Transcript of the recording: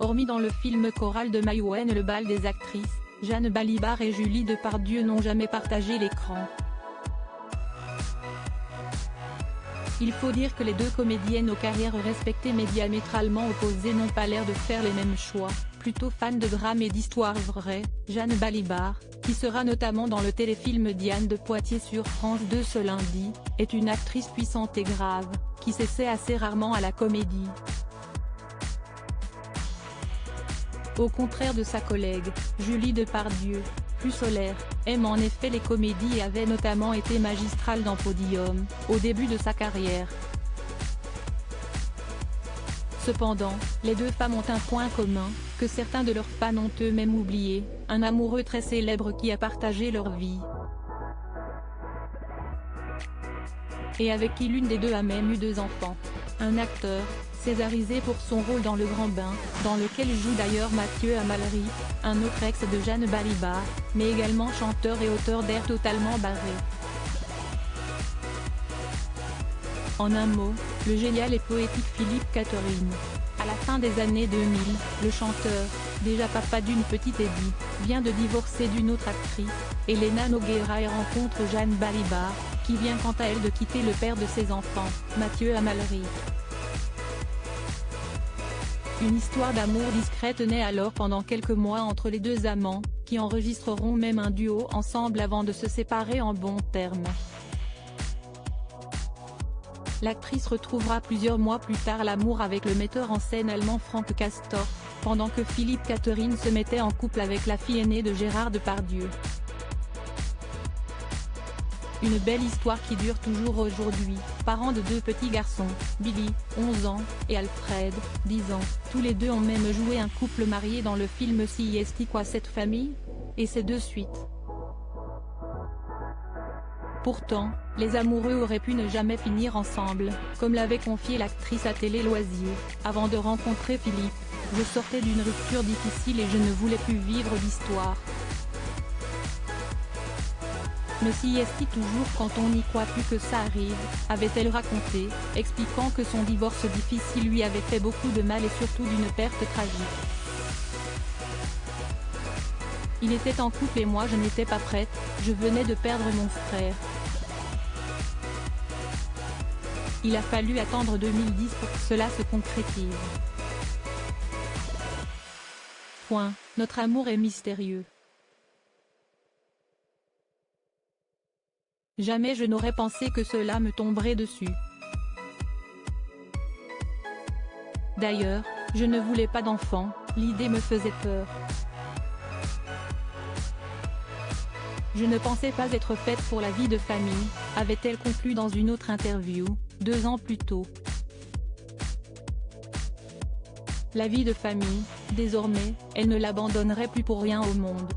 Hormis dans le film choral de Maïwenn Le bal des actrices, Jeanne Balibar et Julie Depardieu n'ont jamais partagé l'écran. Il faut dire que les deux comédiennes aux carrières respectives mais diamétralement opposées n'ont pas l'air de faire les mêmes choix. Plutôt fan de drame et d'histoire vraie, Jeanne Balibar, qui sera notamment dans le téléfilm Diane de Poitiers sur France 2 ce lundi, est une actrice puissante et grave, qui s'essaie assez rarement à la comédie. Au contraire de sa collègue, Julie Depardieu, plus solaire, aime en effet les comédies et avait notamment été magistrale dans Podium, au début de sa carrière. Cependant, les deux femmes ont un point commun, que certains de leurs fans ont eux-mêmes oublié, un amoureux très célèbre qui a partagé leur vie. Et avec qui l'une des deux a même eu 2 enfants. Un acteur, césarisé pour son rôle dans Le Grand Bain, dans lequel joue d'ailleurs Mathieu Amalric, un autre ex de Jeanne Balibar, mais également chanteur et auteur d'airs totalement barrés. En un mot, le génial et poétique Philippe Catherine. À la fin des années 2000, le chanteur, déjà papa d'une petite Eddie, vient de divorcer d'une autre actrice, Elena Nogueira, et rencontre Jeanne Balibar, qui vient quant à elle de quitter le père de ses enfants, Mathieu Amalric. Une histoire d'amour discrète naît alors pendant quelques mois entre les deux amants, qui enregistreront même un duo ensemble avant de se séparer en bons termes. L'actrice retrouvera plusieurs mois plus tard l'amour avec le metteur en scène allemand Frank Castor, pendant que Philippe Catherine se mettait en couple avec la fille aînée de Gérard Depardieu. Une belle histoire qui dure toujours aujourd'hui, parents de 2 petits garçons, Billy, 11 ans, et Alfred, 10 ans, tous les deux ont même joué un couple marié dans le film Si est quoi cette famille ? Et c'est de suite. Pourtant, les amoureux auraient pu ne jamais finir ensemble, comme l'avait confié l'actrice à Télé Loisirs, avant de rencontrer Philippe. Je sortais d'une rupture difficile et je ne voulais plus vivre d'histoire. Mais si est-il toujours quand on n'y croit plus que ça arrive, avait-elle raconté, expliquant que son divorce difficile lui avait fait beaucoup de mal et surtout d'une perte tragique. Il était en couple et moi je n'étais pas prête, je venais de perdre mon frère. Il a fallu attendre 2010 pour que cela se concrétise. Point. Notre amour est mystérieux. Jamais je n'aurais pensé que cela me tomberait dessus. D'ailleurs, je ne voulais pas d'enfant, l'idée me faisait peur. Je ne pensais pas être faite pour la vie de famille, avait-elle conclu dans une autre interview, 2 ans plus tôt. La vie de famille, désormais, elle ne l'abandonnerait plus pour rien au monde.